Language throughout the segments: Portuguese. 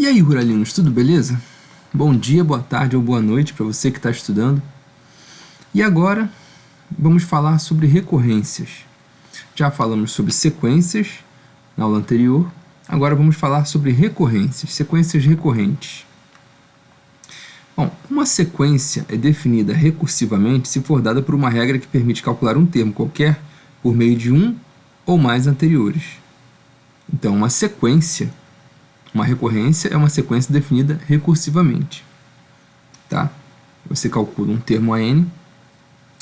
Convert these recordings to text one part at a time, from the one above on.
E aí, ruralinos, tudo beleza? Bom dia, boa tarde ou boa noite para você que está estudando. E agora, vamos falar sobre recorrências. Já falamos sobre sequências na aula anterior, agora vamos falar sobre recorrências, sequências recorrentes. Bom, uma sequência é definida recursivamente se for dada por uma regra que permite calcular um termo qualquer por meio de um ou mais anteriores. Então, uma recorrência é uma sequência definida recursivamente. Tá? Você calcula um termo a n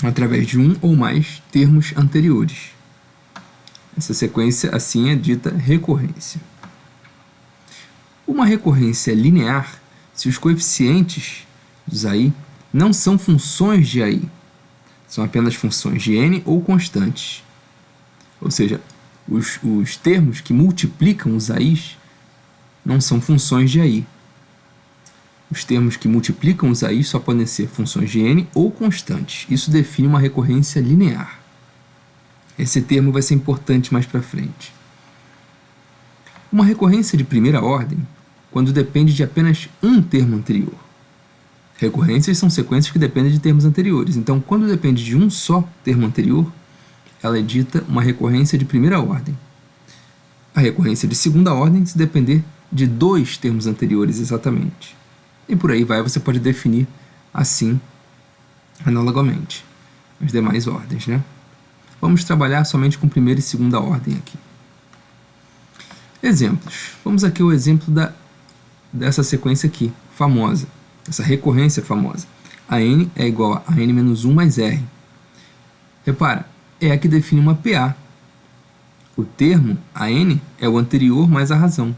através de um ou mais termos anteriores. Essa sequência, assim, é dita recorrência. Uma recorrência linear, se os coeficientes dos AI não são funções de AI, são apenas funções de n ou constantes. Ou seja, os termos que multiplicam os AIs não são funções de AI. Os termos que multiplicam os AIs só podem ser funções de n ou constantes. Isso define uma recorrência linear. Esse termo vai ser importante mais para frente. Uma recorrência de primeira ordem, quando depende de apenas um termo anterior. Recorrências são sequências que dependem de termos anteriores. Então, quando depende de um só termo anterior, ela é dita uma recorrência de primeira ordem. A recorrência de segunda ordem se depender de dois termos anteriores exatamente. E por aí vai, você pode definir assim, analogamente, as demais ordens, né? Vamos trabalhar somente com primeira e segunda ordem aqui. Exemplos. Vamos aqui ao exemplo dessa sequência aqui, famosa, essa recorrência famosa. A n é igual a n-1 mais r. Repara, é a que define uma PA. O termo, a n, é o anterior mais a razão.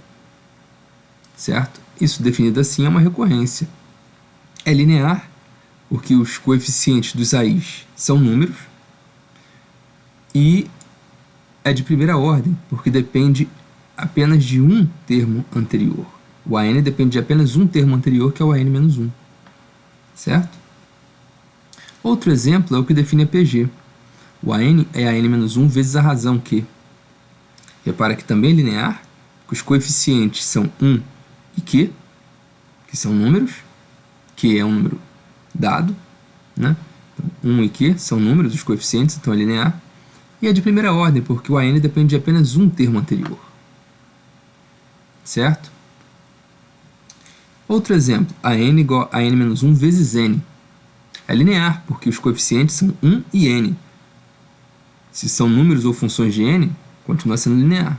Certo? Isso definido assim é uma recorrência. É linear, porque os coeficientes dos AIs são números, e é de primeira ordem, porque depende apenas de um termo anterior. O AN depende de apenas um termo anterior, que é o AN-1. Certo? Outro exemplo é o que define a PG. O AN é AN-1 vezes a razão Q. Repara que também é linear, que os coeficientes são 1 e Q, que são números. Q é um número dado, né? Então, 1 e Q são números, os coeficientes, então é linear. E é de primeira ordem, porque o AN depende de apenas um termo anterior. Certo? Outro exemplo, AN igual a n-1 vezes n. É linear, porque os coeficientes são 1 e n. Se são números ou funções de n, continua sendo linear.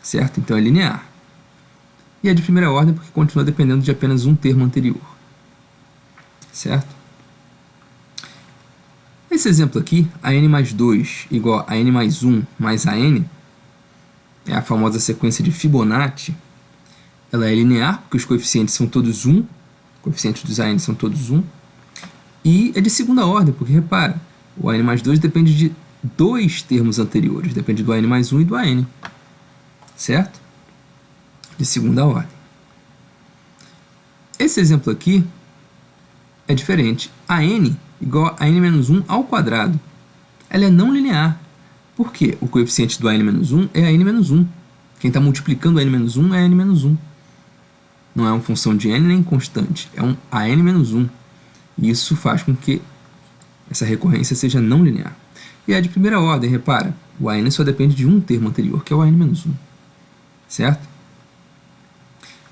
Certo? Então é linear. E é de primeira ordem porque continua dependendo de apenas um termo anterior. Certo? Esse exemplo aqui, a n mais 2 igual a n mais 1 mais a n, é a famosa sequência de Fibonacci. Ela é linear porque os coeficientes são todos 1, os coeficientes dos AN são todos 1, e é de segunda ordem, porque repara, o AN mais 2 depende de dois termos anteriores, depende do AN mais 1 e do AN. Certo? De segunda ordem. Esse exemplo aqui é diferente. A n igual a n-1 ao quadrado. Ela é não linear. Por quê? O coeficiente do n-1 é a n-1. Quem está multiplicando a n-1 é a n-1. Não é uma função de n nem constante. É um a n-1. E isso faz com que essa recorrência seja não linear. E é de primeira ordem, repara. O an só depende de um termo anterior, que é o an-1. Certo?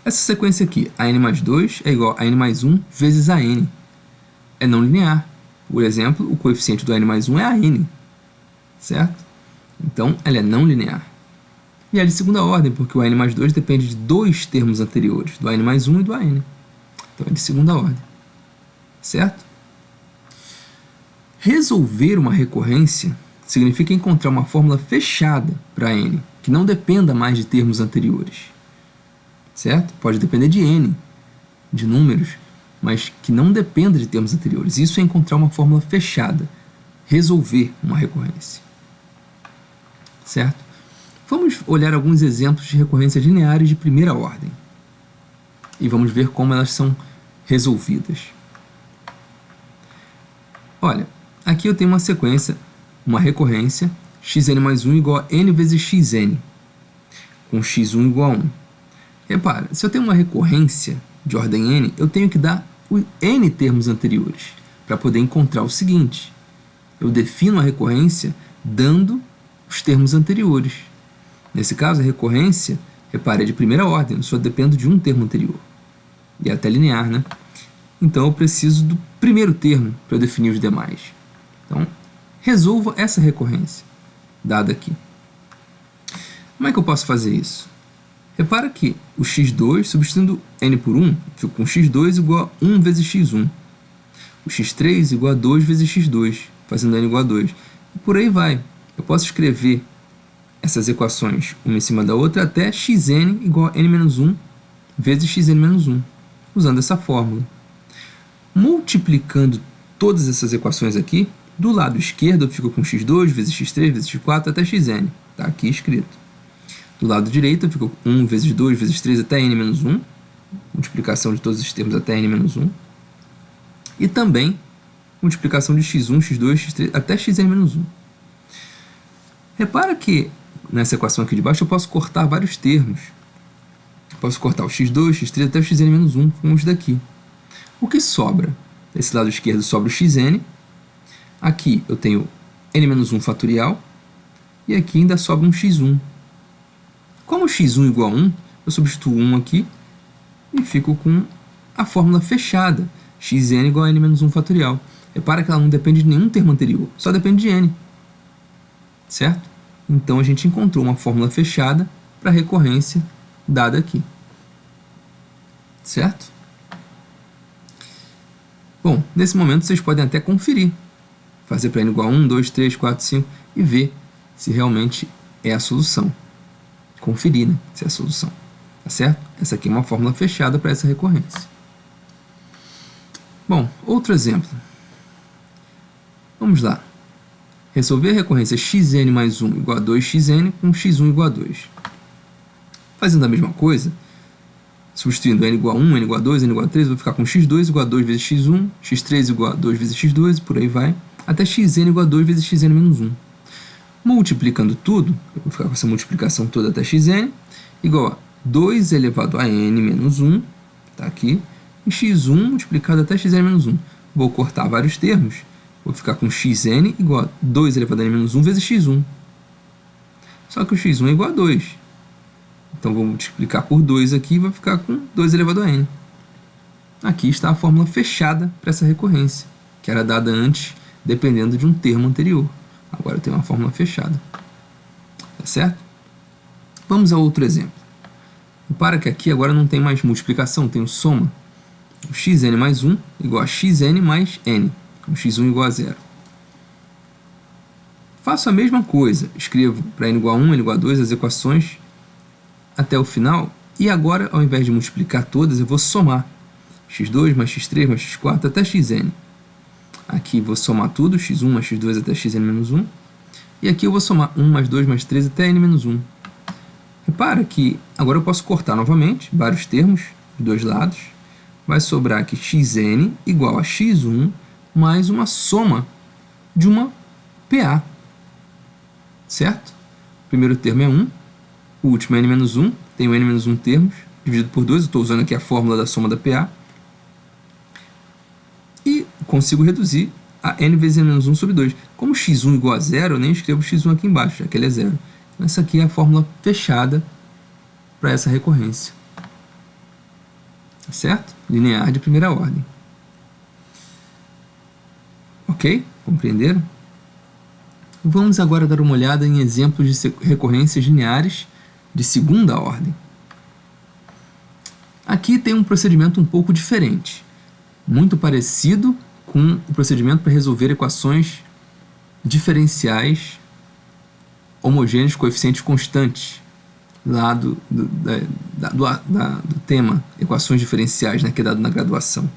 Essa sequência aqui, a n mais 2 é igual a n mais 1 vezes a n. É não linear. Por exemplo, o coeficiente do n mais 1 é a n. Certo? Então, ela é não linear. E é de segunda ordem, porque o n mais 2 depende de dois termos anteriores, do n mais 1 e do an. Então, é de segunda ordem. Certo? Resolver uma recorrência significa encontrar uma fórmula fechada para n, que não dependa mais de termos anteriores. Certo? Pode depender de n, de números, mas que não dependa de termos anteriores. Isso é encontrar uma fórmula fechada, resolver uma recorrência. Certo? Vamos olhar alguns exemplos de recorrências lineares de primeira ordem. E vamos ver como elas são resolvidas. Olha, aqui eu tenho uma sequência, uma recorrência, xn mais 1 igual a n vezes xn, com x1 igual a 1. Repara, se eu tenho uma recorrência de ordem n, eu tenho que dar os n termos anteriores para poder encontrar o seguinte. Eu defino a recorrência dando os termos anteriores. Nesse caso, a recorrência, repare, é de primeira ordem, eu só dependo de um termo anterior. E é até linear, né? Então, eu preciso do primeiro termo para eu definir os demais. Então, resolva essa recorrência, dada aqui. Como é que eu posso fazer isso? Repara que o x2, substituindo n por 1, fica com x2 igual a 1 vezes x1. O x3 igual a 2 vezes x2, fazendo n igual a 2. E por aí vai. Eu posso escrever essas equações uma em cima da outra até xn igual a n-1 vezes xn-1, usando essa fórmula. Multiplicando todas essas equações aqui, do lado esquerdo eu fico com x2 vezes x3 vezes x4 até xn. Está aqui escrito. Do lado direito eu fico com 1 vezes 2 vezes 3 até n-1, multiplicação de todos esses termos até n-1, e também multiplicação de x1, x2, x3 até xn-1. Repara que nessa equação aqui de baixo eu posso cortar vários termos. Eu posso cortar o x2, x3 até o xn-1 com os daqui. O que sobra? Desse lado esquerdo sobra o xn. Aqui eu tenho n-1 fatorial. E aqui ainda sobra um x1. Como x1 igual a 1, eu substituo 1 aqui e fico com a fórmula fechada. Xn igual a n-1 fatorial. Repara que ela não depende de nenhum termo anterior, só depende de n. Certo? Então a gente encontrou uma fórmula fechada para a recorrência dada aqui. Certo? Bom, nesse momento vocês podem até conferir. Fazer para n igual a 1, 2, 3, 4, 5 e ver se realmente é a solução. Conferir, né, se é a solução. Tá certo? Essa aqui é uma fórmula fechada para essa recorrência. Bom, outro exemplo. Vamos lá. Resolver a recorrência xn mais 1 igual a 2xn com x1 igual a 2. Fazendo a mesma coisa, substituindo n igual a 1, n igual a 2, n igual a 3, eu vou ficar com x2 igual a 2 vezes x1, x3 igual a 2 vezes x2, e por aí vai, até xn igual a 2 vezes xn-1. Multiplicando tudo, eu vou ficar com essa multiplicação toda até xn, igual a 2 elevado a n menos 1, tá aqui, e x1 multiplicado até xn-1. Vou cortar vários termos, vou ficar com xn igual a 2 elevado a n menos 1 vezes x1. Só que o x1 é igual a 2. Então, vou multiplicar por 2 aqui e vou ficar com 2 elevado a n. Aqui está a fórmula fechada para essa recorrência, que era dada antes, dependendo de um termo anterior. Agora eu tenho uma fórmula fechada. Tá certo? Vamos a outro exemplo. Repara que aqui agora não tem mais multiplicação, tenho soma. O xn mais 1 igual a xn mais n, com x1 igual a 0. Faço a mesma coisa, escrevo para n igual a 1, n igual a 2 as equações até o final, e agora, ao invés de multiplicar todas, eu vou somar x2 mais x3 mais x4 até xn. Aqui vou somar tudo, x1 mais x2 até xn-1, e aqui eu vou somar 1 mais 2 mais 3 até n-1. Repara que agora eu posso cortar novamente vários termos dos dois lados. Vai sobrar aqui xn igual a x1 mais uma soma de uma PA. Certo? O primeiro termo é 1, o último é n-1, tenho n-1 termos, dividido por 2, eu estou usando aqui a fórmula da soma da PA. E consigo reduzir a n vezes n-1 sobre 2. Como x1 igual a 0, eu nem escrevo x1 aqui embaixo, já que ele é 0. Então, essa aqui é a fórmula fechada para essa recorrência. Certo? Linear de primeira ordem. Ok? Compreenderam? Vamos agora dar uma olhada em exemplos de recorrências lineares de segunda ordem. Aqui tem um procedimento um pouco diferente, muito parecido com o procedimento para resolver equações diferenciais homogêneas coeficientes constantes, lá do tema equações diferenciais, né, que é dado na graduação.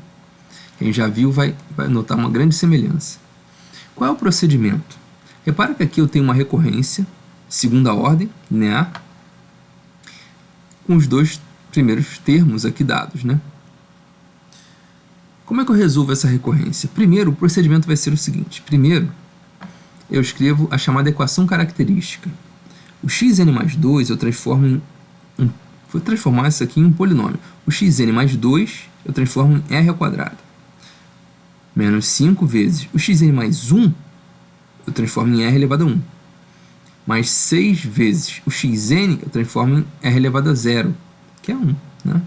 Quem já viu vai notar uma grande semelhança. Qual é o procedimento? Repara que aqui eu tenho uma recorrência, segunda ordem, linear, com os dois primeiros termos aqui dados, né? Como é que eu resolvo essa recorrência? Primeiro, o procedimento vai ser o seguinte. Primeiro, eu escrevo a chamada equação característica. O xn mais 2 eu transformo em um vou transformar isso aqui em um polinômio. O xn mais 2 eu transformo em r ao quadrado. Menos 5 vezes o xn mais 1 eu transformo em r elevado a 1. Mais 6 vezes o xn eu transformo em r elevado a 0, que é 1, né?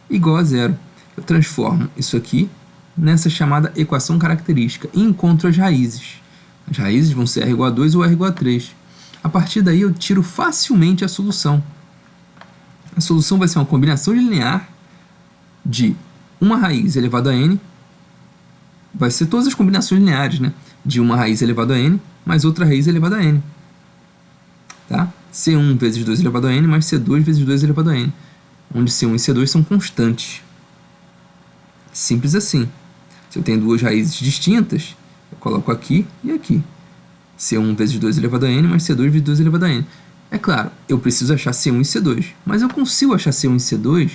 Igual a 0. Eu transformo isso aqui nessa chamada equação característica e encontro as raízes. As raízes vão ser r igual a 2 ou r igual a 3. A partir daí eu tiro facilmente a solução. A solução vai ser uma combinação linear de uma raiz elevado a n, vai ser todas as combinações lineares, né? De uma raiz elevado a n mais outra raiz elevada a n. Tá? C1 vezes 2 elevado a n mais C2 vezes 2 elevado a n, onde C1 e C2 são constantes. Simples assim. Se eu tenho duas raízes distintas, eu coloco aqui e aqui. C1 vezes 2 elevado a n mais C2 vezes 2 elevado a n. É claro, eu preciso achar C1 e C2, mas eu consigo achar C1 e C2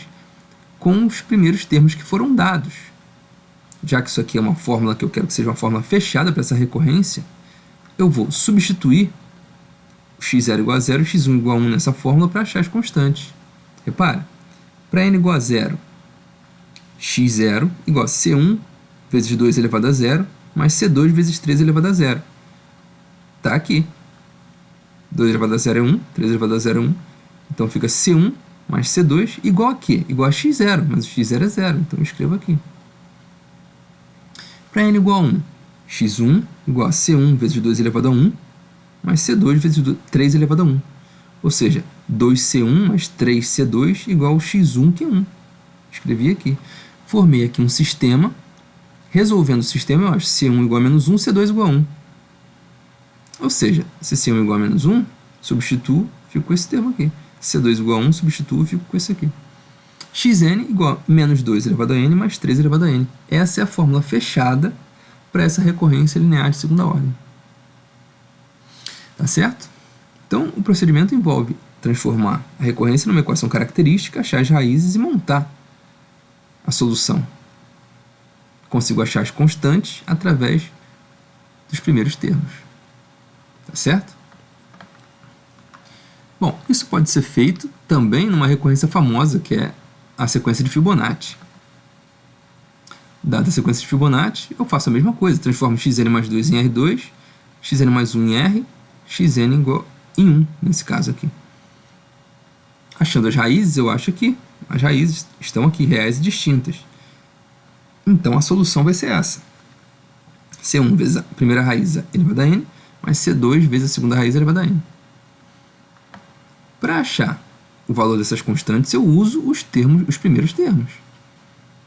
com os primeiros termos que foram dados. Já que isso aqui é uma fórmula que eu quero que seja uma fórmula fechada para essa recorrência, eu vou substituir o x0 igual a 0 e o x1 igual a 1 nessa fórmula para achar as constantes. Repara, para n igual a 0, x0 igual a C1 vezes 2 elevado a 0 mais C2 vezes 3 elevado a 0. Está aqui. 2 elevado a 0 é 1, 3 elevado a 0 é 1. Então fica C1 mais C2 igual a quê? Igual a x0, mas o x0 é 0, então eu escrevo aqui. Para n igual a 1, x1 igual a C1 vezes 2 elevado a 1 mais C2 vezes 3 elevado a 1. Ou seja, 2C1 mais 3C2 igual ao x1, que é 1. Escrevi aqui. Formei aqui um sistema. Resolvendo o sistema, eu acho C1 igual a menos 1, C2 igual a 1. Ou seja, se C1 igual a menos 1, substituo, fico com esse termo aqui. C2 igual a 1, substituo, fico com esse aqui. Xn igual a menos 2 elevado a n mais 3 elevado a n. Essa é a fórmula fechada para essa recorrência linear de segunda ordem. Tá certo? Então, o procedimento envolve transformar a recorrência numa equação característica, achar as raízes e montar a solução. Consigo achar as constantes através dos primeiros termos. Tá certo? Bom, isso pode ser feito também numa recorrência famosa, que é a sequência de Fibonacci. Dada a sequência de Fibonacci, eu faço a mesma coisa. Transformo xn mais 2 em R2, xn mais 1 em R, xn igual em 1, nesse caso aqui. Achando as raízes, eu acho que as raízes estão aqui, reais e distintas. Então, a solução vai ser essa. C1 vezes a primeira raiz elevada a n, mais C2 vezes a segunda raiz elevada a n. Para achar o valor dessas constantes, eu uso os primeiros termos,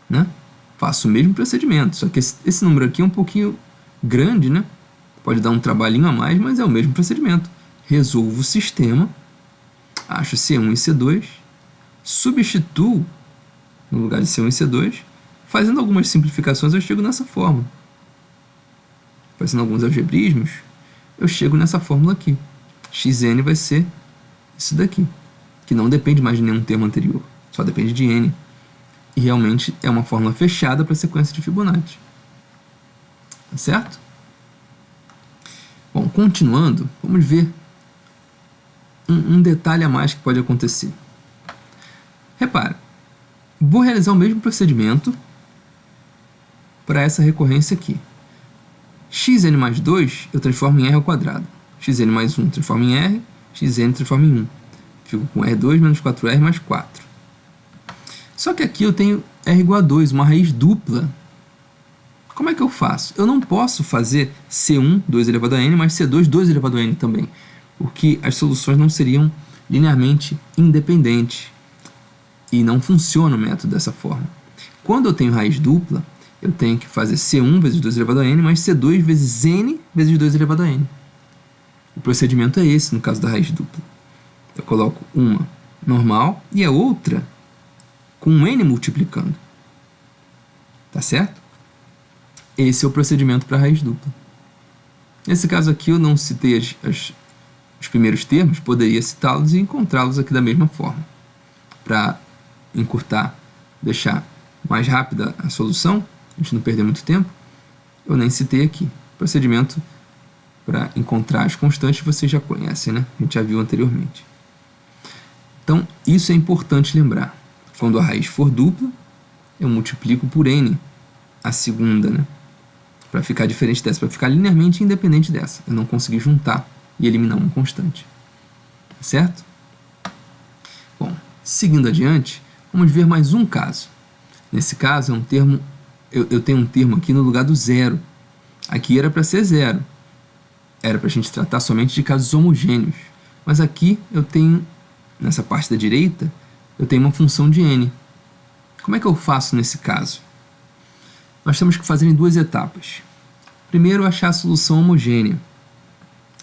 né? Faço o mesmo procedimento, só que esse número aqui é um pouquinho grande, né? Pode dar um trabalhinho a mais, mas é o mesmo procedimento. Resolvo o sistema, acho C1 e C2, substituo no lugar de C1 e C2, fazendo algumas simplificações eu chego nessa fórmula. Fazendo alguns algebrismos, eu chego nessa fórmula aqui. Xn vai ser isso daqui, que não depende mais de nenhum termo anterior, só depende de n. E realmente é uma fórmula fechada para a sequência de Fibonacci. Tá certo? Bom, continuando, vamos ver um detalhe a mais que pode acontecer. Repara, vou realizar o mesmo procedimento para essa recorrência aqui. Xn mais 2 eu transformo em r ao quadrado. Xn mais 1 transformo em r, xn transformo em 1. Fico com R2 menos 4R mais 4. Só que aqui eu tenho r igual a 2, uma raiz dupla. Como é que eu faço? Eu não posso fazer C1, 2 elevado a n, mais C2, 2 elevado a n também, porque as soluções não seriam linearmente independentes. E não funciona o método dessa forma. Quando eu tenho raiz dupla, eu tenho que fazer C1 vezes 2 elevado a n, mais C2 vezes n vezes 2 elevado a n. O procedimento é esse no caso da raiz dupla. Eu coloco uma normal e a outra com um n multiplicando. Tá certo? Esse é o procedimento para a raiz dupla. Nesse caso aqui eu não citei os primeiros termos, poderia citá-los e encontrá-los aqui da mesma forma. Para encurtar, deixar mais rápida a solução, a gente não perder muito tempo, eu nem citei aqui. Procedimento para encontrar as constantes vocês já conhecem, né? A gente já viu anteriormente. Então, isso é importante lembrar. Quando a raiz for dupla, eu multiplico por n a segunda, né? Para ficar diferente dessa, para ficar linearmente independente dessa. Eu não consegui juntar e eliminar uma constante. Certo? Bom, seguindo adiante, vamos ver mais um caso. Nesse caso, é um termo, eu tenho um termo aqui no lugar do zero. Aqui era para ser zero. Era para a gente tratar somente de casos homogêneos. Mas aqui eu tenho, nessa parte da direita, eu tenho uma função de n. Como é que eu faço nesse caso? Nós temos que fazer em duas etapas. Primeiro, achar a solução homogênea.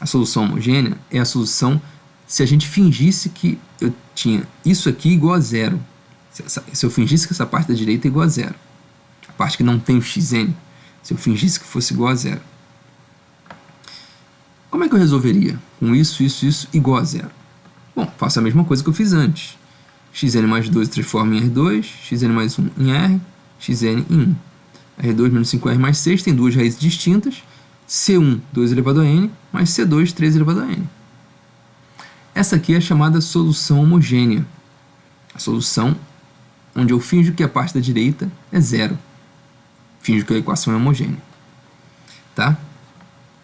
A solução homogênea é a solução se a gente fingisse que eu tinha isso aqui igual a zero. Se eu fingisse que essa parte da direita é igual a zero. A parte que não tem o xn. Se eu fingisse que fosse igual a zero. Como é que eu resolveria? Com isso igual a zero. Bom, faço a mesma coisa que eu fiz antes. Xn mais 2 transforma em R2, Xn mais 1 em R, Xn em 1. R2 menos 5R mais 6 tem duas raízes distintas. C1, 2 elevado a n, mais C2, 3 elevado a n. Essa aqui é a chamada solução homogênea. A solução onde eu finjo que a parte da direita é zero. Finjo que a equação é homogênea. Tá?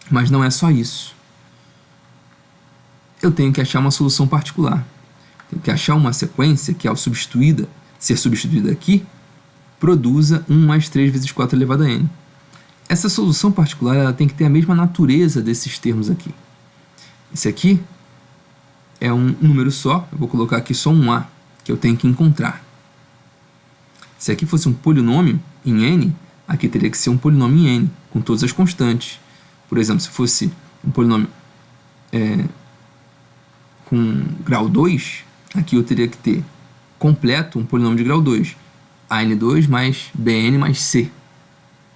Mas não é só isso. Eu tenho que achar uma solução particular. Tenho que achar uma sequência que, ao ser substituída aqui, produza 1 mais 3 vezes 4 elevado a n. Essa solução particular ela tem que ter a mesma natureza desses termos aqui. Esse aqui é um número só, eu vou colocar aqui só um a, que eu tenho que encontrar. Se aqui fosse um polinômio em n, aqui teria que ser um polinômio em n, com todas as constantes. Por exemplo, se fosse um polinômio com grau 2, aqui eu teria que ter completo um polinômio de grau 2, an2 mais bn mais c.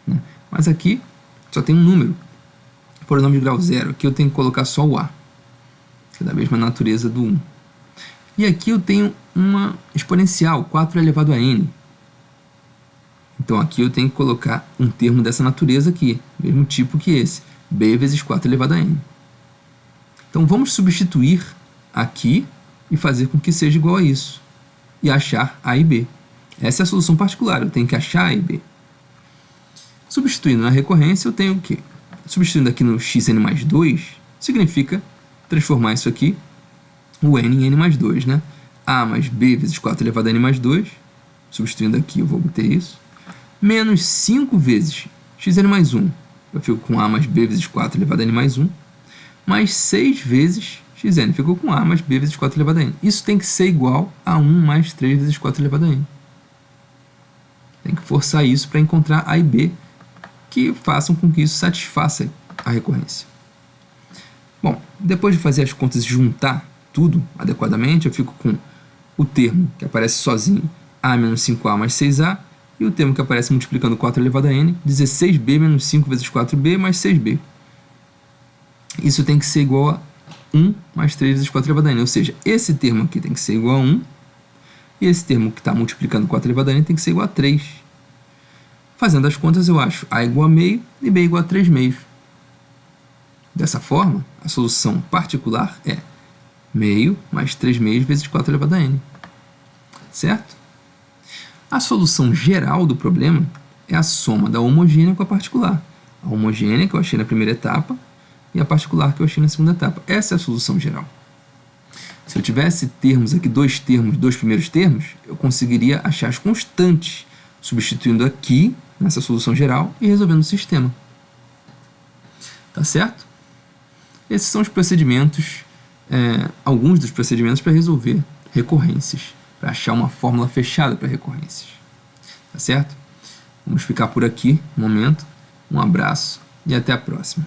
Né? Mas aqui só tem um número, polinômio de grau 0. Aqui eu tenho que colocar só o a, que é da mesma natureza do 1. E aqui eu tenho uma exponencial, 4 elevado a n. Então aqui eu tenho que colocar um termo dessa natureza aqui, mesmo tipo que esse, b vezes 4 elevado a n. Então vamos substituir aqui e fazer com que seja igual a isso. E achar a e b. Essa é a solução particular, eu tenho que achar a e b. Substituindo na recorrência, eu tenho o quê? Substituindo aqui no xn mais 2, significa transformar isso aqui, o n em n mais 2, né? A mais b vezes 4 elevado a n mais 2, substituindo aqui eu vou obter isso, menos 5 vezes xn mais 1, eu fico com a mais b vezes 4 elevado a n mais 1, mais 6 vezes xn, ficou com a mais b vezes 4 elevado a n. Isso tem que ser igual a 1 mais 3 vezes 4 elevado a n. Tem que forçar isso para encontrar a e b, que façam com que isso satisfaça a recorrência. Bom, depois de fazer as contas e juntar tudo adequadamente, eu fico com o termo que aparece sozinho, a menos 5a mais 6a, e o termo que aparece multiplicando 4 elevado a n, 16b menos 5 vezes 4b mais 6b. Isso tem que ser igual a 1 mais 3 vezes 4 elevado a n, ou seja, esse termo aqui tem que ser igual a 1, e esse termo que está multiplicando 4 elevado a n tem que ser igual a 3. Fazendo as contas, eu acho a igual a meio e b igual a 3 meios. Dessa forma, a solução particular é meio mais 3 meios vezes 4 elevado a n. Certo? A solução geral do problema é a soma da homogênea com a particular. A homogênea que eu achei na primeira etapa e a particular que eu achei na segunda etapa. Essa é a solução geral. Se eu tivesse termos aqui, dois primeiros termos, eu conseguiria achar as constantes, substituindo aqui, nessa solução geral, e resolvendo o sistema. Tá certo? Esses são os procedimentos, alguns dos procedimentos para resolver recorrências, para achar uma fórmula fechada para recorrências. Tá certo? Vamos ficar por aqui um momento. Um abraço e até a próxima.